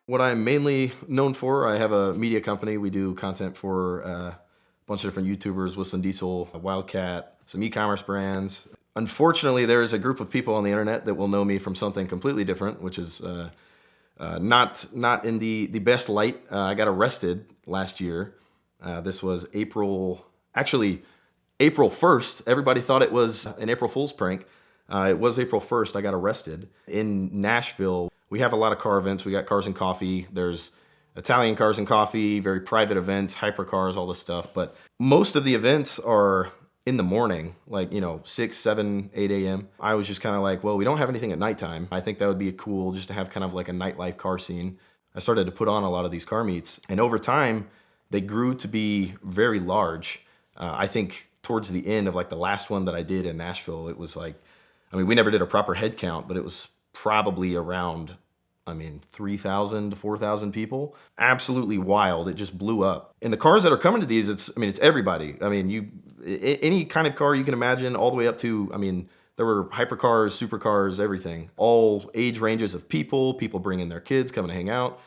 What I'm mainly known for, I have a media company. We do content for a bunch of different YouTubers, WhistlinDiesel, Wildcat, some e-commerce brands. Unfortunately, there is a group of people on the internet that will know me from something completely different, which is not in the best light. I got arrested last year. This was actually April 1st. Everybody thought it was an April Fool's prank. It was April 1st. I got arrested in Nashville. We have a lot of car events. We got Cars and Coffee. There's Italian Cars and Coffee, very private events, hypercars, all this stuff. But most of the events are in the morning, like, 6, 7, 8 a.m. I was just kind of like, well, we don't have anything at nighttime. I think that would be cool just to have kind of like a nightlife car scene. I started to put on a lot of these car meets. And over time, they grew to be very large. I think towards the end of like the last one that I did in Nashville, it was like, we never did a proper head count, but it was probably around, 3,000 to 4,000 people. Absolutely wild. It just blew up. And the cars that are coming to these, it's everybody. Any kind of car you can imagine, all the way up to, there were hypercars, supercars, everything. All age ranges of people bringing their kids, coming to hang out.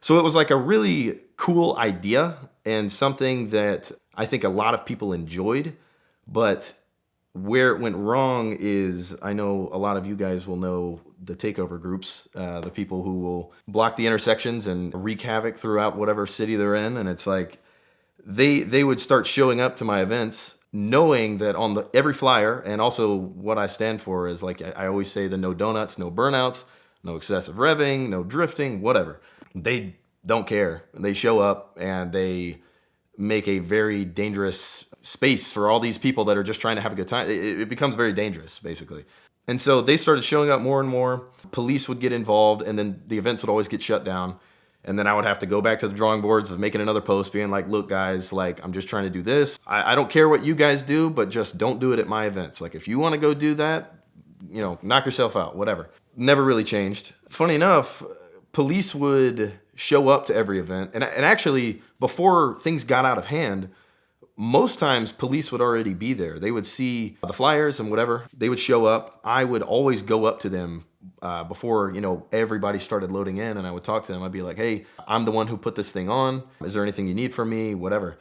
So it was like a really cool idea and something that I think a lot of people enjoyed, but where it went wrong is, I know a lot of you guys will know the takeover groups, the people who will block the intersections and wreak havoc throughout whatever city they're in. And it's like, they would start showing up to my events knowing that on every flyer, and also what I stand for is, like I always say, the no donuts, no burnouts, no excessive revving, no drifting, whatever. They don't care. They show up and they make a very dangerous space for all these people that are just trying to have a good time. It becomes very dangerous, basically. And so they started showing up more and more. Police would get involved, and then the events would always get shut down. And then I would have to go back to the drawing boards of making another post being like, look, guys, like, I'm just trying to do this. I don't care what you guys do, but just don't do it at my events. Like, if you want to go do that, knock yourself out, whatever. Never really changed. Funny enough, police would show up to every event. And actually, before things got out of hand, most times police would already be there. They would see the flyers and whatever. They would show up. I would always go up to them before, everybody started loading in, and I would talk to them. I'd be like, hey, I'm the one who put this thing on. Is there anything you need from me? Whatever.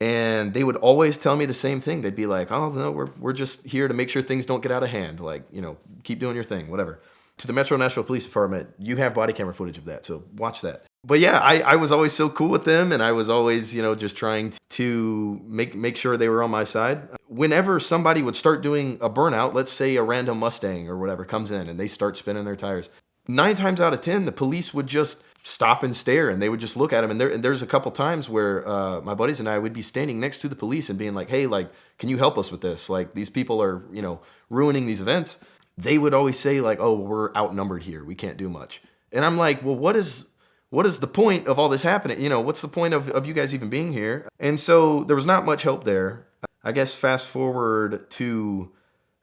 And they would always tell me the same thing. They'd be like, oh, no, we're just here to make sure things don't get out of hand. Like, keep doing your thing, whatever. To the Metro Nashville Police Department, you have body camera footage of that, so watch that. But yeah, I was always so cool with them, and I was always, just trying to make sure they were on my side. Whenever somebody would start doing a burnout, let's say a random Mustang or whatever comes in and they start spinning their tires, 9 times out of 10, the police would just stop and stare, and they would just look at them. And there's a couple times where my buddies and I would be standing next to the police and being like, hey, like, can you help us with this? Like, these people are, ruining these events. They would always say like, oh, we're outnumbered here. We can't do much. And I'm like, well, what is the point of all this happening? What's the point of you guys even being here? And so there was not much help there. I guess fast forward to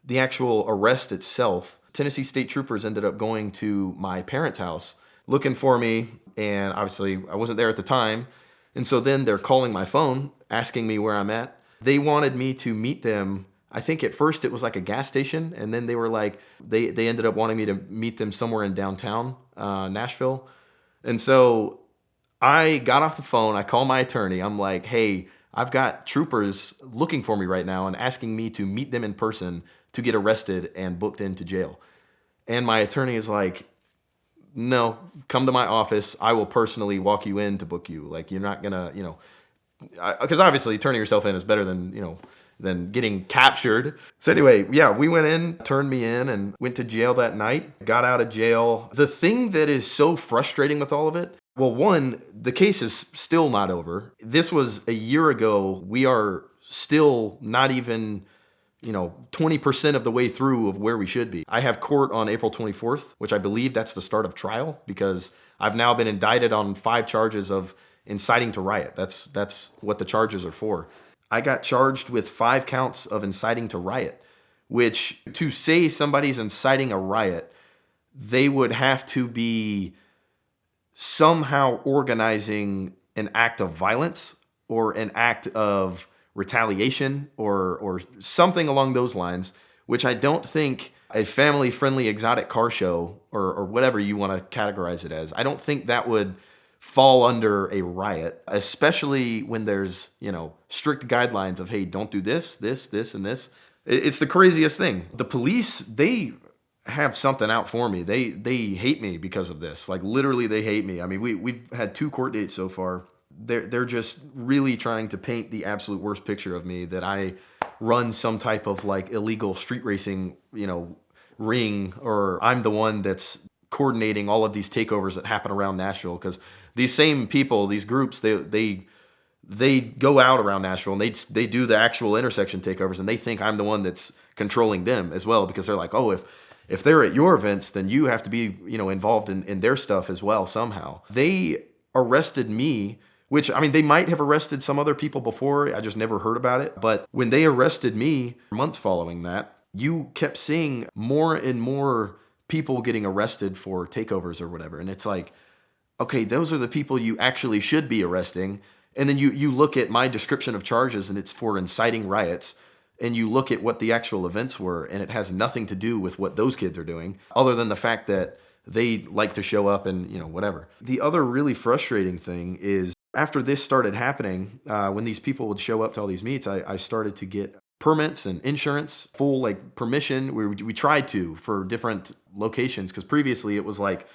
the actual arrest itself. Tennessee State Troopers ended up going to my parents' house looking for me. And obviously I wasn't there at the time. And so then they're calling my phone, asking me where I'm at. They wanted me to meet them. I think at first it was like a gas station, and then they were like, they ended up wanting me to meet them somewhere in downtown Nashville. And so I got off the phone, I called my attorney, I'm like, hey, I've got troopers looking for me right now and asking me to meet them in person to get arrested and booked into jail. And my attorney is like, no, come to my office, I will personally walk you in to book you. Like, you're not gonna, because obviously turning yourself in is better than, than getting captured. So anyway, yeah, we went in, turned me in, and went to jail that night, got out of jail. The thing that is so frustrating with all of it, well, one, the case is still not over. This was a year ago. We are still not even, 20% of the way through of where we should be. I have court on April 24th, which I believe that's the start of trial, because I've now been indicted on 5 charges of inciting to riot. That's what the charges are for. I got charged with 5 counts of inciting to riot, which, to say somebody's inciting a riot, they would have to be somehow organizing an act of violence or an act of retaliation or something along those lines, which I don't think a family-friendly exotic car show or whatever you want to categorize it as, I don't think that would fall under a riot, especially when there's, strict guidelines of, hey, don't do this, this, and this. It's the craziest thing. The police, they have something out for me. They hate me because of this. Like, literally, they hate me. I mean, we've had 2 court dates so far. They're just really trying to paint the absolute worst picture of me, that I run some type of like illegal street racing, ring, or I'm the one that's coordinating all of these takeovers that happen around Nashville. Because these same people, these groups, they go out around Nashville and they do the actual intersection takeovers, and they think I'm the one that's controlling them as well, because they're like, oh, if they're at your events, then you have to be, involved in their stuff as well somehow. They arrested me, which, I mean, they might have arrested some other people before. I just never heard about it. But when they arrested me, months following that, you kept seeing more and more people getting arrested for takeovers or whatever. And it's like, okay, those are the people you actually should be arresting. And then you look at my description of charges, and it's for inciting riots. And you look at what the actual events were, and it has nothing to do with what those kids are doing, other than the fact that they like to show up and, whatever. The other really frustrating thing is, after this started happening, when these people would show up to all these meets, I started to get permits and insurance, full like permission. We tried to for different locations, because previously it was like,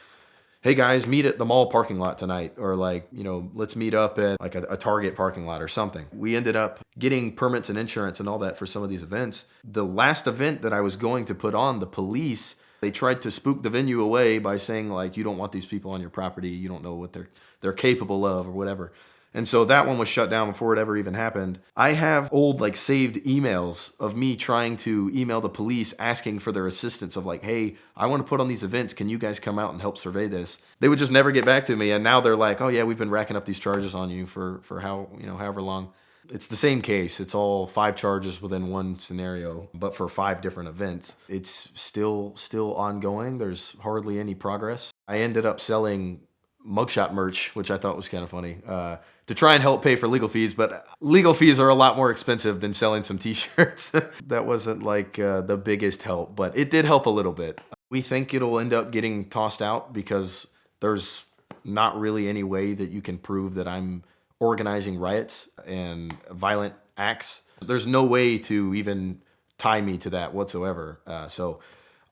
hey guys, meet at the mall parking lot tonight, or like, let's meet up at like a Target parking lot or something. We ended up getting permits and insurance and all that for some of these events. The last event that I was going to put on, the police, they tried to spook the venue away by saying like, you don't want these people on your property, you don't know what they're capable of or whatever. And so that one was shut down before it ever even happened. I have old like saved emails of me trying to email the police asking for their assistance, of like, hey, I want to put on these events. Can you guys come out and help survey this? They would just never get back to me. And now they're like, oh yeah, we've been racking up these charges on you for how, however long. It's the same case. It's all 5 charges within one scenario, but for 5 different events. It's still ongoing. There's hardly any progress. I ended up selling mugshot merch, which I thought was kind of funny, to try and help pay for legal fees, but legal fees are a lot more expensive than selling some t-shirts. That wasn't like the biggest help, but it did help a little bit. We think it'll end up getting tossed out because there's not really any way that you can prove that I'm organizing riots and violent acts. There's no way to even tie me to that whatsoever. So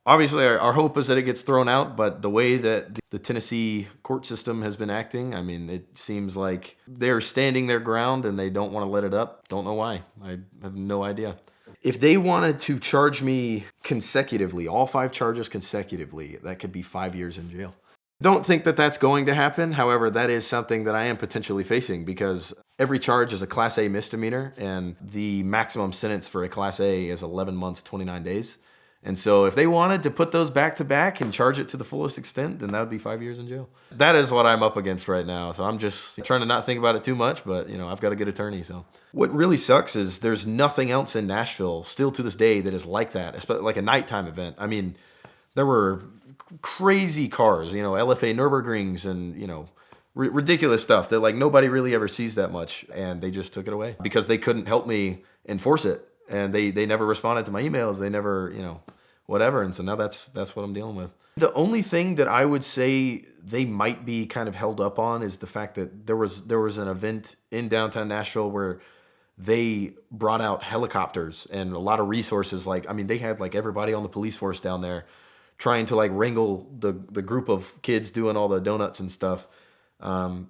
obviously our hope is that it gets thrown out, but the way that the Tennessee court system has been acting, I mean, it seems like they're standing their ground and they don't want to let it up. Don't know why. I have no idea. If they wanted to charge me consecutively, all 5 charges consecutively, that could be 5 years in jail. Don't think that that's going to happen. However, that is something that I am potentially facing, because every charge is a Class A misdemeanor, and the maximum sentence for a Class A is 11 months, 29 days. And so if they wanted to put those back to back and charge it to the fullest extent, then that would be 5 years in jail. That is what I'm up against right now. So I'm just trying to not think about it too much, but I've got a good attorney. So what really sucks is there's nothing else in Nashville still to this day that is like that, especially like a nighttime event. I mean, there were crazy cars, LFA Nürburgrings and, ridiculous stuff that like nobody really ever sees that much. And they just took it away because they couldn't help me enforce it. And they never responded to my emails. They never, whatever. And so now that's what I'm dealing with. The only thing that I would say they might be kind of held up on is the fact that there was an event in downtown Nashville where they brought out helicopters and a lot of resources. Like, I mean, they had like everybody on the police force down there trying to like wrangle the group of kids doing all the donuts and stuff. And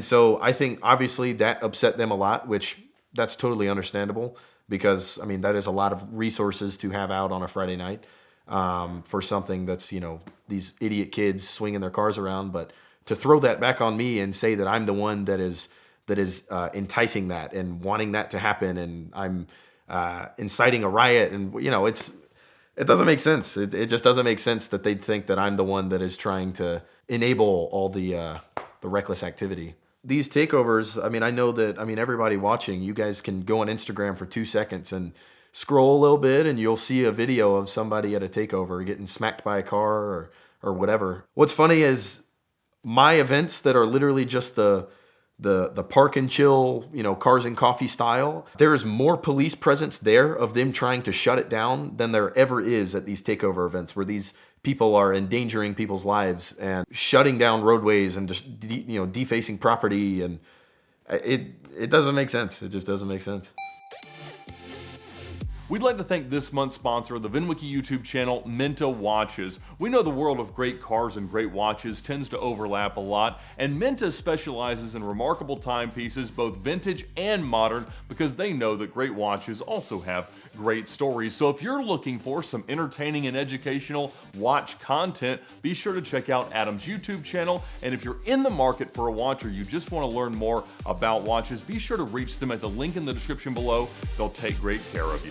so I think obviously that upset them a lot, which that's totally understandable, because I mean, that is a lot of resources to have out on a Friday night for something that's, these idiot kids swinging their cars around. But to throw that back on me and say that I'm the one that is enticing that and wanting that to happen, and I'm inciting a riot, and it doesn't make sense. It just doesn't make sense that they'd think that I'm the one that is trying to enable all the reckless activity. These takeovers, I mean, I know that, everybody watching, you guys can go on Instagram for 2 seconds and scroll a little bit and you'll see a video of somebody at a takeover getting smacked by a car or whatever. What's funny is my events that are literally just the the park and chill, cars and coffee style. There is more police presence there of them trying to shut it down than there ever is at these takeover events where these people are endangering people's lives and shutting down roadways and just defacing property, and it doesn't make sense. It just doesn't make sense. We'd like to thank this month's sponsor of the VINwiki YouTube channel, Minta Watches. We know the world of great cars and great watches tends to overlap a lot, and Minta specializes in remarkable timepieces, both vintage and modern, because they know that great watches also have great stories. So if you're looking for some entertaining and educational watch content, be sure to check out Adam's YouTube channel. And if you're in the market for a watch or you just want to learn more about watches, be sure to reach them at the link in the description below. They'll take great care of you.